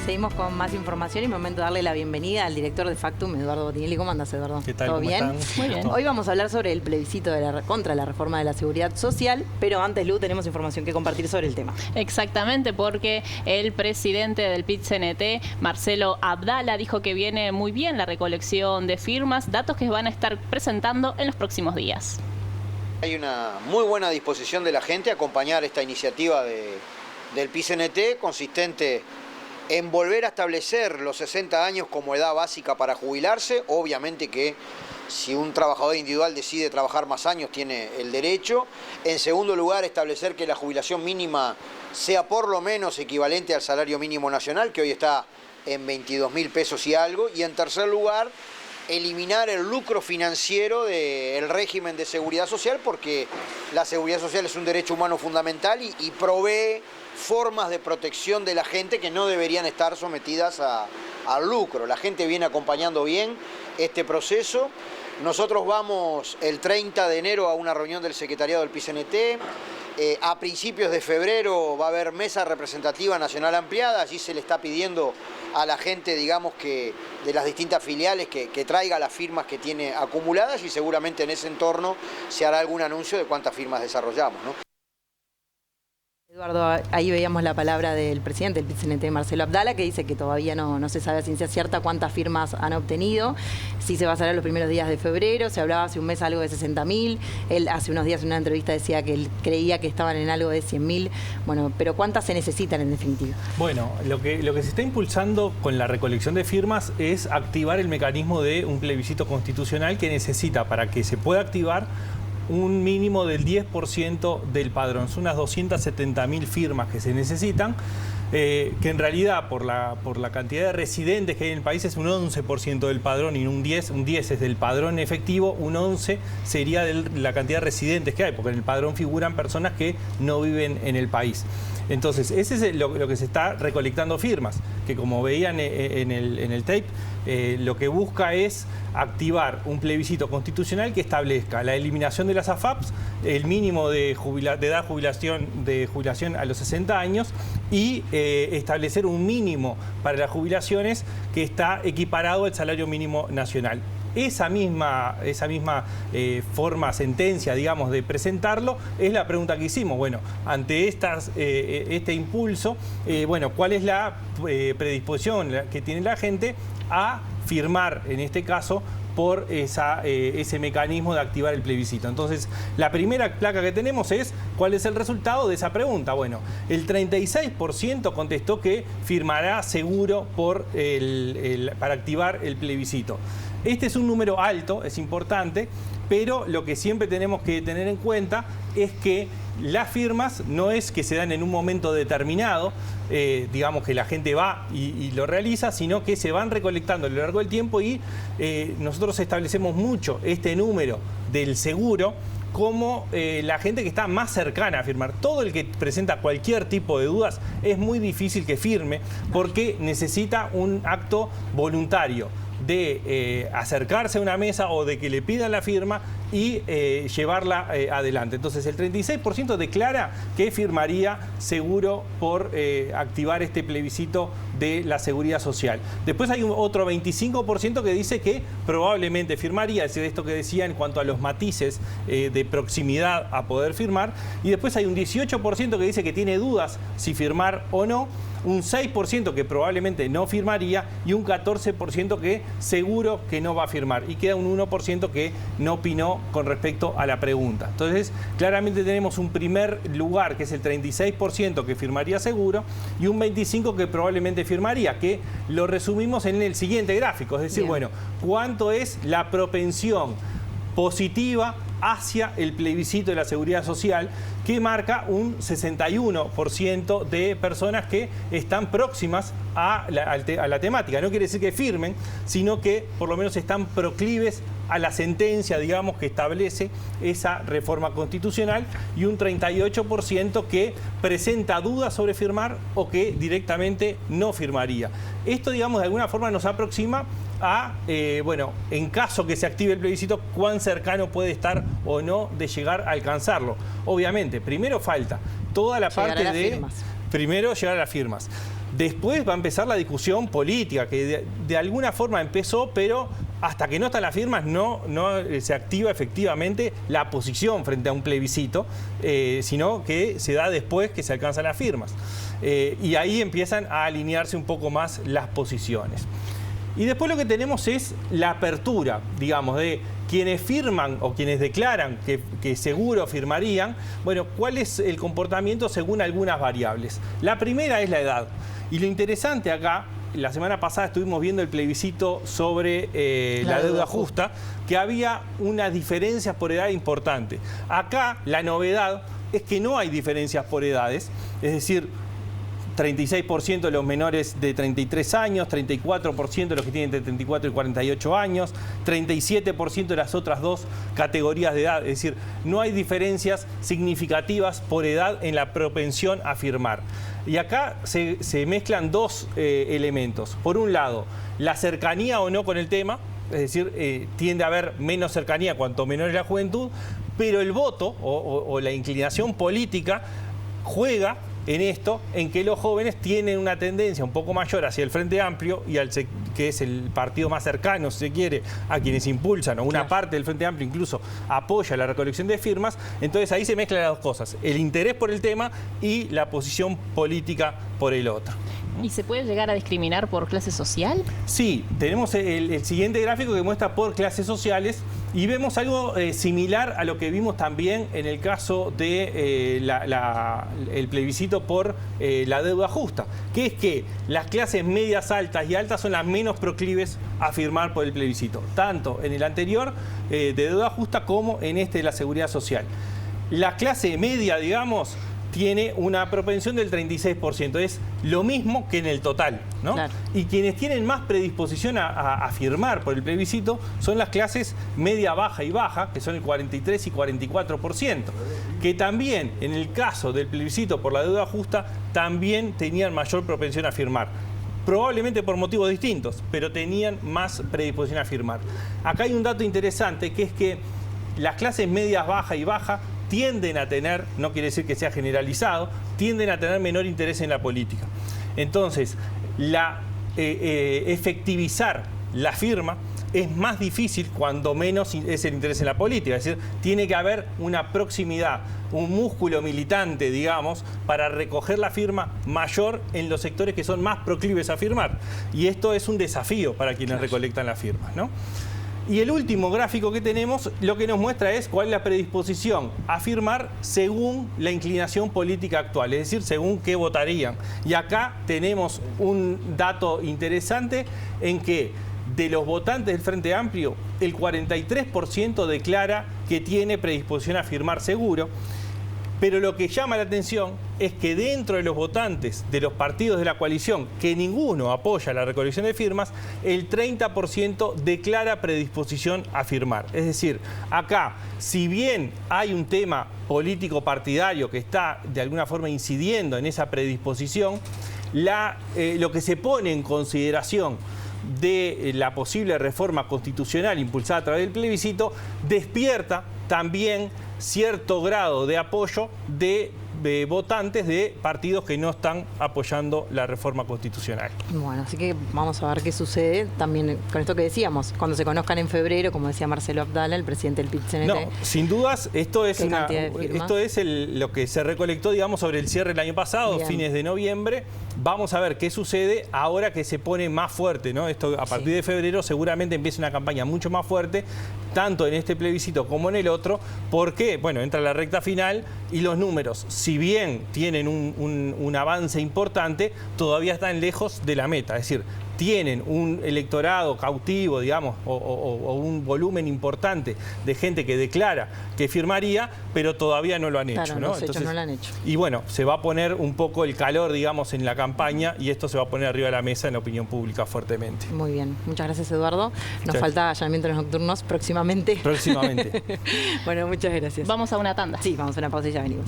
Seguimos con más información y momento de darle la bienvenida al director de Factum, Eduardo Botinelli. ¿Cómo andas, Eduardo? ¿Qué tal? ¿Todo ¿Cómo bien? están? Muy bien. Hoy vamos a hablar sobre el plebiscito contra la reforma de la seguridad social, pero antes, Lu, tenemos información que compartir sobre el tema. Exactamente, porque el presidente del PIT-CNT, Marcelo Abdala, dijo que viene muy bien la recolección de firmas, datos que van a estar presentando en los próximos días. Hay una muy buena disposición de la gente a acompañar esta iniciativa del PIT-CNT, consistente en volver a establecer los 60 años como edad básica para jubilarse. Obviamente que si un trabajador individual decide trabajar más años tiene el derecho. En segundo lugar, establecer que la jubilación mínima sea por lo menos equivalente al salario mínimo nacional, que hoy está en 22.000 pesos y algo. Y en tercer lugar, eliminar el lucro financiero del régimen de seguridad social, porque la seguridad social es un derecho humano fundamental y provee formas de protección de la gente que no deberían estar sometidas al lucro. La gente viene acompañando bien este proceso. Nosotros vamos el 30 de enero a una reunión del secretariado del PIT-CNT. A principios de febrero va a haber mesa representativa nacional ampliada. Allí se le está pidiendo a la gente, digamos, que de las distintas filiales que traiga las firmas que tiene acumuladas, y seguramente en ese entorno se hará algún anuncio de cuántas firmas desarrollamos, ¿no? Eduardo, ahí veíamos la palabra del presidente del PIT-CNT, Marcelo Abdala, que dice que todavía no se sabe a ciencia cierta cuántas firmas han obtenido, si se va a hacer en los primeros días de febrero. Se hablaba hace un mes algo de 60.000, él hace unos días en una entrevista decía que él creía que estaban en algo de 100.000, bueno, pero ¿cuántas se necesitan en definitiva? Bueno, lo que se está impulsando con la recolección de firmas es activar el mecanismo de un plebiscito constitucional que necesita, para que se pueda activar, un mínimo del 10% del padrón. Son unas 270.000 firmas que se necesitan, que en realidad por la cantidad de residentes que hay en el país es un 11% del padrón, y un 10 es del padrón efectivo, un 11 sería de la cantidad de residentes que hay, porque en el padrón figuran personas que no viven en el país. Entonces, ese es lo que se está recolectando firmas, que como veían en el tape, lo que busca es activar un plebiscito constitucional que establezca la eliminación de las AFAPs, el mínimo de edad de jubilación a los 60 años, y establecer un mínimo para las jubilaciones que está equiparado al salario mínimo nacional. Esa misma sentencia, digamos, de presentarlo, es la pregunta que hicimos. Bueno, ante este impulso, bueno, ¿cuál es la predisposición que tiene la gente a firmar, en este caso, por ese mecanismo de activar el plebiscito? Entonces, la primera placa que tenemos es cuál es el resultado de esa pregunta. Bueno, el 36% contestó que firmará seguro para activar el plebiscito. Este es un número alto, es importante, pero lo que siempre tenemos que tener en cuenta es que las firmas no es que se dan en un momento determinado, digamos que la gente va y lo realiza, sino que se van recolectando a lo largo del tiempo, y nosotros establecemos mucho este número del seguro como la gente que está más cercana a firmar. Todo el que presenta cualquier tipo de dudas es muy difícil que firme, porque necesita un acto voluntario de acercarse a una mesa o de que le pidan la firma y llevarla adelante. Entonces el 36% declara que firmaría seguro por activar este plebiscito de la seguridad social. Después hay otro 25% que dice que probablemente firmaría, es decir, esto que decía en cuanto a los matices de proximidad a poder firmar. Y después hay un 18% que dice que tiene dudas si firmar o no, un 6% que probablemente no firmaría, y un 14% que seguro que no va a firmar, y queda un 1% que no opinó con respecto a la pregunta. Entonces, claramente tenemos un primer lugar, que es el 36% que firmaría seguro, y un 25% que probablemente firmaría, que lo resumimos en el siguiente gráfico. Es decir, bien, bueno, ¿cuánto es la propensión positiva hacia el plebiscito de la seguridad social, que marca un 61% de personas que están próximas a la temática? No quiere decir que firmen, sino que por lo menos están proclives a la sentencia, digamos, que establece esa reforma constitucional, y un 38% que presenta dudas sobre firmar o que directamente no firmaría. Esto, digamos, de alguna forma nos aproxima a, bueno, en caso que se active el plebiscito, cuán cercano puede estar o no de llegar a alcanzarlo. Obviamente, primero falta toda la parte de... Primero llegar a las firmas. Después va a empezar la discusión política, que de alguna forma empezó, pero hasta que no están las firmas no se activa efectivamente la posición frente a un plebiscito, sino que se da después que se alcanzan las firmas. Y ahí empiezan a alinearse un poco más las posiciones. Y después lo que tenemos es la apertura, digamos, de quienes firman o quienes declaran que seguro firmarían. Bueno, ¿cuál es el comportamiento según algunas variables? La primera es la edad. Y lo interesante acá, la semana pasada estuvimos viendo el plebiscito sobre la deuda justa, que había unas diferencias por edad importantes. Acá la novedad es que no hay diferencias por edades, es decir, 36% de los menores de 33 años, 34% de los que tienen entre 34 y 48 años, 37% de las otras dos categorías de edad. Es decir, no hay diferencias significativas por edad en la propensión a firmar. Y acá se mezclan dos elementos. Por un lado, la cercanía o no con el tema, es decir, tiende a haber menos cercanía cuanto menor es la juventud, pero el voto o la inclinación política juega en esto, en que los jóvenes tienen una tendencia un poco mayor hacia el Frente Amplio, que es el partido más cercano, si se quiere, a quienes impulsan, o una parte del Frente Amplio incluso apoya la recolección de firmas. Entonces ahí se mezclan las dos cosas, el interés por el tema y la posición política por el otro. ¿Y se puede llegar a discriminar por clase social? Sí, tenemos el siguiente gráfico que muestra por clases sociales y vemos algo similar a lo que vimos también en el caso de el plebiscito por la deuda justa, que es que las clases medias, altas y altas son las menos proclives a firmar por el plebiscito, tanto en el anterior de deuda justa como en este de la seguridad social. La clase media, digamos, tiene una propensión del 36%, es lo mismo que en el total, ¿no? Claro. Y quienes tienen más predisposición a firmar por el plebiscito son las clases media, baja y baja, que son el 43 y 44%, que también en el caso del plebiscito por la deuda justa también tenían mayor propensión a firmar. Probablemente por motivos distintos, pero tenían más predisposición a firmar. Acá hay un dato interesante, que es que las clases medias, baja y baja tienden a tener, no quiere decir que sea generalizado, tienden a tener menor interés en la política. Entonces, efectivizar la firma es más difícil cuando menos es el interés en la política. Es decir, tiene que haber una proximidad, un músculo militante, digamos, para recoger la firma mayor en los sectores que son más proclives a firmar. Y esto es un desafío para quienes recolectan las firmas, ¿no? Y el último gráfico que tenemos lo que nos muestra es cuál es la predisposición a firmar según la inclinación política actual, es decir, según qué votarían. Y acá tenemos un dato interesante en que de los votantes del Frente Amplio, el 43% declara que tiene predisposición a firmar seguro. Pero lo que llama la atención es que dentro de los votantes de los partidos de la coalición, que ninguno apoya la recolección de firmas, el 30% declara predisposición a firmar. Es decir, acá, si bien hay un tema político partidario que está de alguna forma incidiendo en esa predisposición, lo que se pone en consideración de la posible reforma constitucional impulsada a través del plebiscito despierta también cierto grado de apoyo de votantes de partidos que no están apoyando la reforma constitucional. Bueno, así que vamos a ver qué sucede también con esto que decíamos, cuando se conozcan en febrero, como decía Marcelo Abdala, el presidente del PIT-CNT. No, sin dudas, esto es lo que se recolectó, digamos, sobre el cierre del año pasado, fines de noviembre. Vamos a ver qué sucede ahora que se pone más fuerte, ¿no? Esto a partir de febrero seguramente empieza una campaña mucho más fuerte, tanto en este plebiscito como en el otro, porque, bueno, entra la recta final y los números, si bien tienen un avance importante, todavía están lejos de la meta. Es decir, tienen un electorado cautivo, digamos, o un volumen importante de gente que declara que firmaría, pero todavía no lo han hecho, claro, ¿no? Los hechos no lo han hecho. Y bueno, se va a poner un poco el calor, digamos, en la campaña y esto se va a poner arriba de la mesa en la opinión pública fuertemente. Muy bien. Muchas gracias, Eduardo. Nos falta allanamientos nocturnos próximamente. Próximamente. Bueno, muchas gracias. Vamos a una tanda. Sí, vamos a una pausa y ya venimos.